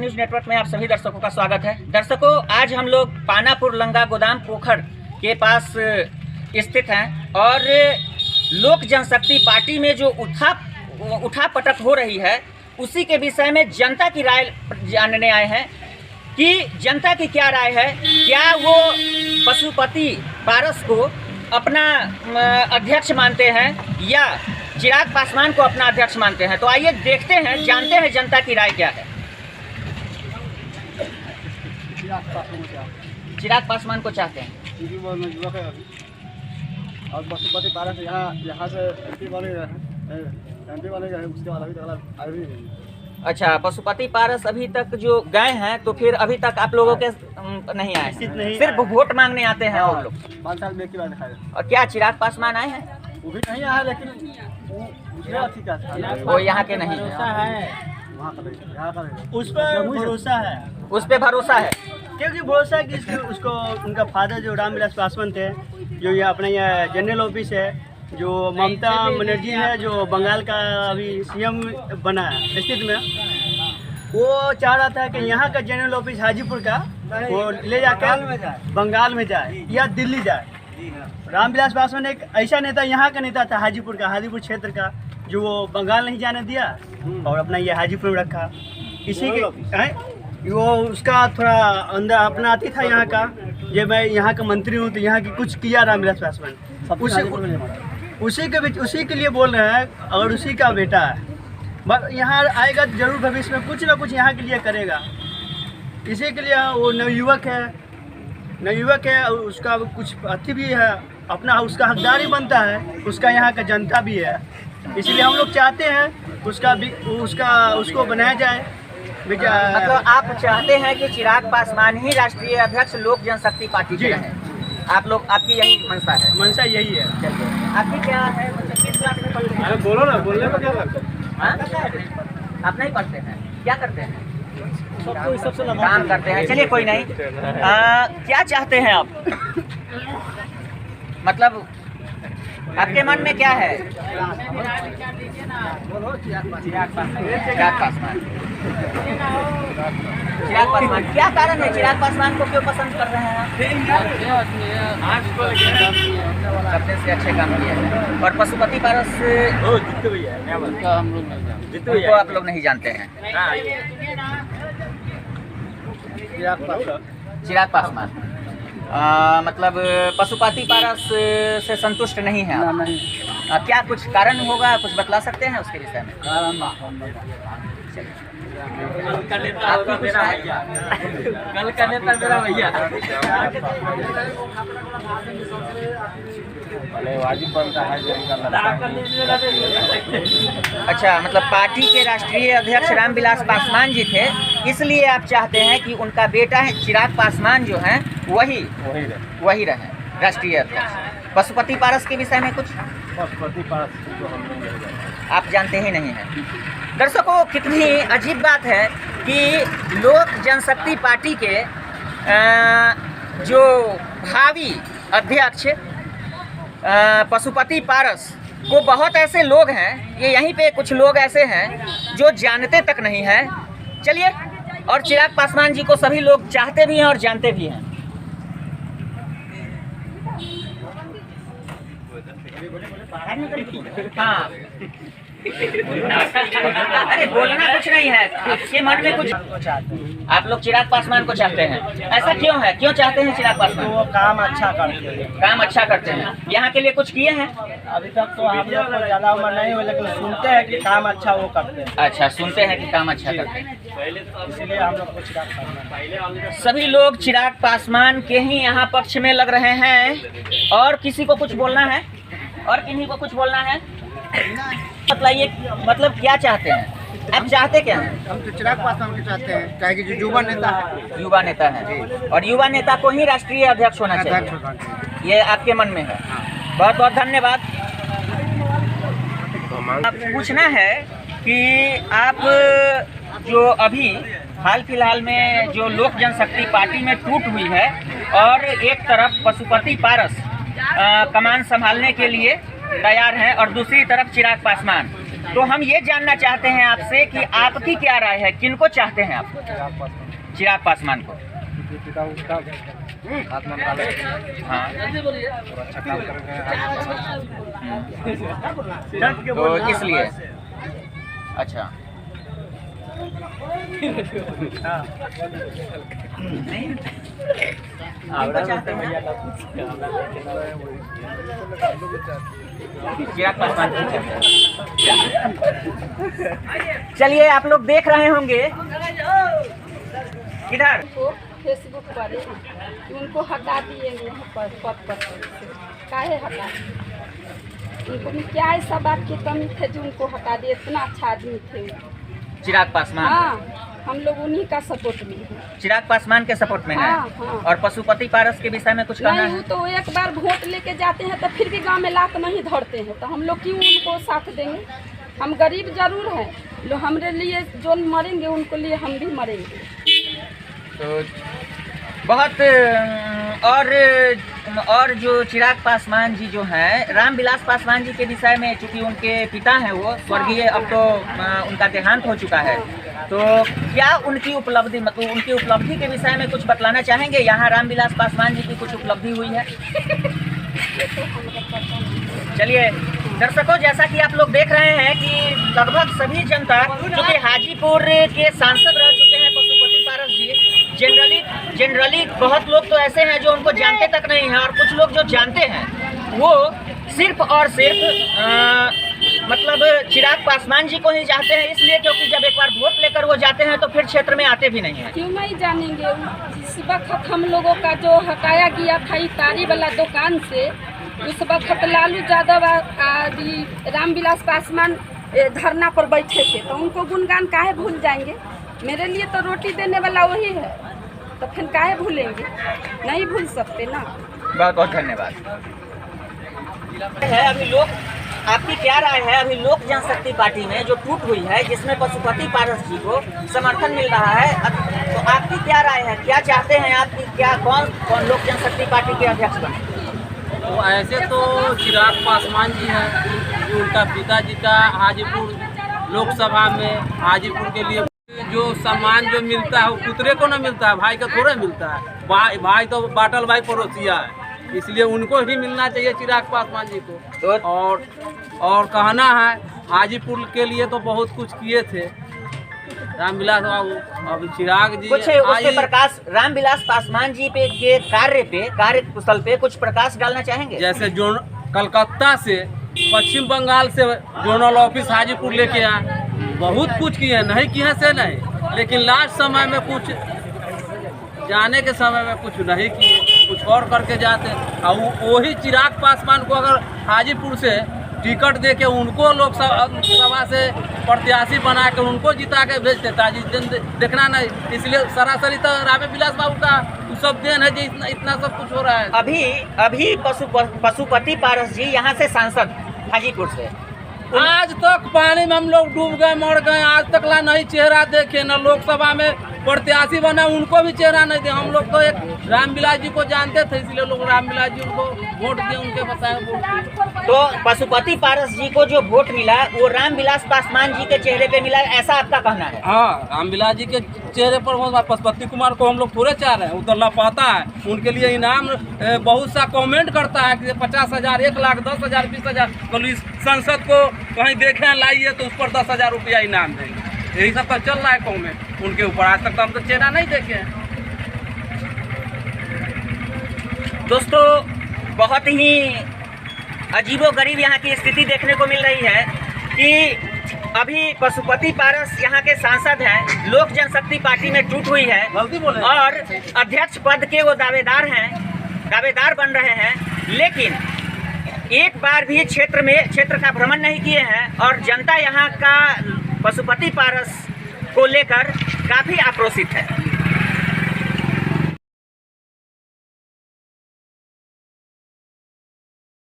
News network में आप सभी दर्शकों का स्वागत है। दर्शकों, आज हम लोग पानापुर लंगा गोदाम पोखर के पास स्थित हैं और लोक जनशक्ति पार्टी में जो उठा पटक हो रही है उसी के विषय में जनता की राय जानने आए हैं कि जनता की क्या राय है। क्या वो पशुपति पारस को अपना अध्यक्ष मानते हैं या चिराग पासवान को अपना अध्यक्ष मानते हैं। तो आइए देखते हैं, जानते हैं जनता की राय क्या है। चिराग पासवान को चाहते हैं और पशुपति पारस यहाँ से एमपी वाले गए उसके बाद अभी तक आए नहीं। अच्छा, पशुपति पारस अभी तक जो गए हैं तो फिर अभी तक आप लोगों के नहीं आए, सिर्फ वोट मांगने आते हैं वो लोग। 5 साल में एक बार दिखाए। और क्या चिराग पासवान आए हैं? वो भी नहीं आया, लेकिन वो यहाँ के नहीं है। उस पर भरोसा है, उस पे भरोसा है क्योंकि भरोसा है कि उसको उनका फादर जो रामविलास पासवान थे, जो ये अपने यहाँ जनरल ऑफिस है, जो ममता बनर्जी है जो बंगाल का अभी सीएम बना है स्थित में, वो चाह रहा था कि यहाँ का जनरल ऑफिस हाजीपुर का वो ले जाकर बंगाल में जाए या दिल्ली जाए। रामविलास पासवान एक ऐसा नेता, यहाँ का नेता था हाजीपुर का, हाजीपुर क्षेत्र का, जो वो बंगाल नहीं जाने दिया और अपना ये हाजीपुर में रखा। इसी के वो उसका थोड़ा अंदर अपना आती था यहाँ का, ये मैं यहाँ का मंत्री हूँ तो यहाँ की कुछ किया रामविलास पासवान, उसी के लिए बोल रहे हैं। अगर उसी का बेटा है यहाँ आएगा तो जरूर भविष्य में कुछ ना कुछ यहाँ के लिए करेगा। इसी के लिए वो नवयुवक है, उसका कुछ अथी भी है, अपना उसका हकदार ही बनता है, उसका यहाँ का जनता भी है। इसलिए हम लोग चाहते हैं उसको बनाया जाए। मतलब आप चाहते हैं कि चिराग पासवान ही राष्ट्रीय अध्यक्ष लोक जनशक्ति पार्टी के हैं? आप लोग, आपकी यही मंशा है? मंशा यही है। आपकी क्या है? किस क्लास में पढ़ते हैं? बोलो ना, बोलने में क्या लगता है? आप नहीं पढ़ते हैं? क्या करते हैं? सबसे काम करते हैं। चलिए कोई नहीं। क्या चाहते हैं आप? मतलब आपके मन में क्या है? चिराग पासवान। क्या कारण है चिराग पासवान को क्यों पसंद कर रहे हैं? सबसे से अच्छे काम किए हैं। और पशुपति पारस को आप लोग नहीं जानते हैं? चिराग पासवान मतलब पशुपति पारस से संतुष्ट नहीं है आप? क्या कुछ कारण होगा, कुछ बतला सकते हैं उसके विषय में? कल का नेता मेरा भैया अच्छा, मतलब पार्टी के राष्ट्रीय अध्यक्ष रामविलास पासवान जी थे, इसलिए आप चाहते हैं कि उनका बेटा है चिराग पासवान जो हैं वही रहे राष्ट्रीय अध्यक्ष। पशुपति पारस के विषय में कुछ? पशुपति पारस आप जानते ही नहीं हैं। दर्शकों, कितनी अजीब बात है कि लोक जनशक्ति पार्टी के जो भावी अध्यक्ष पशुपति पारस को बहुत ऐसे लोग हैं, ये यहीं पे कुछ लोग ऐसे हैं जो जानते तक नहीं हैं। चलिए, और चिराग पासवान जी को सभी लोग चाहते भी हैं और जानते भी हैं। हाँ, अरे बोलना कुछ नहीं है, आपके मन में कुछ। आप लोग चिराग पासवान को चाहते हैं, ऐसा क्यों है? क्यों चाहते हैं चिराग पासवान? वो काम अच्छा करते हैं, यहाँ के लिए कुछ किए हैं? अभी तक तो हम लोग को ज़्यादा उम्र नहीं हुई, लेकिन सुनते हैं कि काम अच्छा वो करते हैं। अच्छा, सुनते हैं कि काम अच्छा करते हैं, इसलिए हम लोग को चिराग पासवान। सभी लोग चिराग पासवान के ही यहाँ पक्ष में लग रहे हैं। और किसी को कुछ बोलना है? और किन्हीं को कुछ बोलना है? बताइए, मतलब क्या चाहते हैं आप? चाहते क्या हैं? हम तो चिराग पासवान को चाहते हैं, चाहे कि जो युवा नेता है और युवा नेता को ही राष्ट्रीय अध्यक्ष होना चाहिए, ये आपके मन में है। बहुत बहुत धन्यवाद। अब पूछना है कि आप जो अभी हाल फिलहाल में जो लोक जनशक्ति पार्टी में टूट हुई है और एक तरफ पशुपति पारस कमान संभालने के लिए तैयार हैं और दूसरी तरफ चिराग पासवान, तो हम ये जानना चाहते हैं आपसे कि आपकी क्या राय है, किनको चाहते हैं आप? चिराग पासवान को। हाँ, तो इसलिए अच्छा चिराग पासवान। चलिए, आप लोग देख रहे होंगे किधर फेसबुक पर उनको हटा दिए पद पर काहे हटा उनको में क्या ऐसा बात की कमी थे जो उनको हटा दिए? इतना अच्छा आदमी थे चिराग पासवान। हाँ, हम लोग उन्हीं का सपोर्ट में हैं। चिराग पासवान के सपोर्ट में है। हाँ, हाँ। और पशुपति पारस के विषय में कुछ कहना नहीं, है? वो तो एक बार वोट लेके जाते हैं तो फिर भी गांव में लात नहीं धरते हैं, तो हम लोग क्यों उनको साथ देंगे? हम गरीब जरूर हैं, लो हमारे लिए जो मरेंगे उनको लिए हम भी मरेंगे। तो बहुत और जो चिराग पासवान जी जो हैं, रामविलास पासवान जी के विषय में, चूंकि उनके पिता हैं वो स्वर्गीय, अब तो उनका देहांत हो चुका है, तो क्या उनकी उपलब्धि, मतलब उनकी उपलब्धि के विषय में कुछ बतलाना चाहेंगे? यहाँ रामविलास पासवान जी की कुछ उपलब्धि हुई है? चलिए दर्शकों, जैसा कि आप लोग देख रहे हैं कि लगभग सभी जनता, चूँकि हाजीपुर के सांसद रह चुके हैं पशुपति पारस जी, जनरली बहुत लोग तो ऐसे हैं जो उनको जानते तक नहीं हैं, और कुछ लोग जो जानते हैं वो सिर्फ और सिर्फ मतलब चिराग पासवान जी को ही चाहते हैं, इसलिए क्योंकि जब एक बार वोट लेकर वो जाते हैं तो फिर क्षेत्र में आते भी नहीं हैं। क्यों नहीं जानेंगे? जिस वक्त हम लोगों का जो हटाया गया था इतारी वाला दुकान से, उस वक्त लालू यादव रामविलास पासवान धरना पर बैठे थे, तो उनको गुणगान काहे भूल जाएंगे? मेरे लिए तो रोटी देने वाला वही है, तो फिर काहे भूलेंगे? नहीं भूल सकते ना। बहुत बहुत धन्यवाद। है अभी लोग, आपकी क्या राय है अभी लोक जनशक्ति पार्टी में जो टूट हुई है, जिसमें पशुपति पारस जी को समर्थन मिल रहा है, तो आपकी क्या राय है, क्या चाहते हैं आपकी, क्या कौन लोक जनशक्ति पार्टी के अध्यक्ष बने? तो ऐसे तो चिराग पासवान जी हैं, जो उनका पिताजी का हाजीपुर लोकसभा में हाजीपुर के लिए जो सम्मान जो मिलता है वो पुतरे को न मिलता है, भाई को थोड़ा मिलता है। भाई तो बाटल भाई पड़ोसिया है, इसलिए उनको ही मिलना चाहिए चिराग पासवान जी को। और कहना है, हाजीपुर के लिए तो बहुत कुछ किए थे रामविलास बाबू, अब चिराग जी कुछ उसके प्रकाश, रामविलास पासवान जी पे के कार्य कुशल पे कुछ प्रकाश डालना चाहेंगे? जैसे जो कलकत्ता से पश्चिम बंगाल से जोनल ऑफिस हाजीपुर लेके आए, बहुत कुछ किए, नहीं किए से नहीं, लेकिन लास्ट समय में कुछ, जाने के समय में कुछ नहीं किए, कुछ और करके जाते। और वही चिराग पासवान को अगर हाजीपुर से टिकट दे के उनको लोकसभा से प्रत्याशी बना के उनको जिता के भेजते, ताजी देखना नहीं। इसलिए सरासरी तो रामविलास बाबू का सब देन है जो इतना सब कुछ हो रहा है। अभी पशुपति पारस जी यहाँ से सांसद हाजीपुर से, आज तक पानी में हम लोग डूब गए, मर गए, आज तक ला नहीं चेहरा देखे, न लोकसभा में प्रत्याशी बना उनको भी चेहरा नहीं दे। हम लोग तो एक रामविलास जी को जानते थे, इसलिए लोग रामविलास जी उनको वोट दिए, उनके बताए वोट। तो पशुपति पारस जी को जो वोट मिला वो रामविलास पासवान जी के चेहरे पे मिला, ऐसा आपका कहना है? हाँ, रामविलास जी के चेहरे पर पशुपति कुमार को हम लोग थोड़े चाह रहे हैं, वो तो लापता है। उनके लिए इनाम बहुत सा कमेंट करता है कि 50,000, 1 लाख, 10,000, 20,000, पुलिस संसद को कहीं देखे लाइए तो उस पर 10,000 रुपया इनाम देंगे। यही सब तो चल रहा है कमेंट उनके ऊपर। आज तक तो हम तो चेहरा नहीं देखे हैं। दोस्तों, बहुत ही अजीबोगरीब यहाँ की स्थिति देखने को मिल रही है कि अभी पशुपति पारस यहाँ के सांसद हैं, लोक जनशक्ति पार्टी में टूट हुई है और अध्यक्ष पद के वो दावेदार बन रहे हैं, लेकिन एक बार भी क्षेत्र का भ्रमण नहीं किए हैं और जनता यहाँ का पशुपति पारस को लेकर काफ़ी आक्रोशित है।